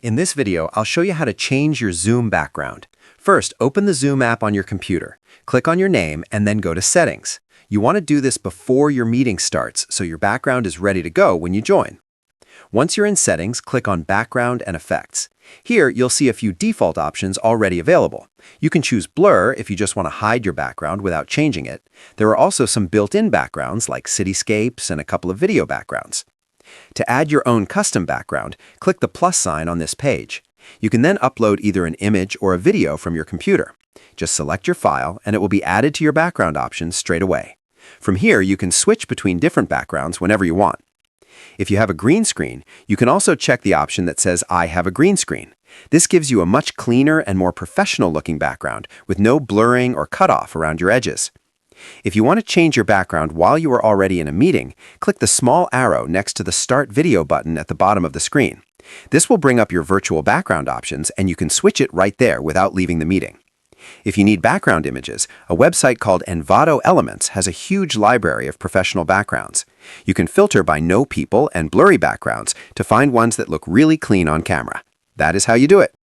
In this video, I'll show you how to change your Zoom background. First, open the Zoom app on your computer. Click on your name and then go to Settings. You want to do this before your meeting starts so your background is ready to go when you join. Once you're in Settings, click on Background and Effects. Here, you'll see a few default options already available. You can choose Blur if you just want to hide your background without changing it. There are also some built-in backgrounds like cityscapes and a couple of video backgrounds. To add your own custom background, click the plus sign on this page. You can then upload either an image or a video from your computer. Just select your file and it will be added to your background options straight away. From here, you can switch between different backgrounds whenever you want. If you have a green screen, you can also check the option that says I have a green screen. This gives you a much cleaner and more professional-looking background with no blurring or cutoff around your edges. If you want to change your background while you are already in a meeting, click the small arrow next to the Start Video button at the bottom of the screen. This will bring up your virtual background options and you can switch it right there without leaving the meeting. If you need background images, a website called Envato Elements has a huge library of professional backgrounds. You can filter by no people and blurry backgrounds to find ones that look really clean on camera. That is how you do it.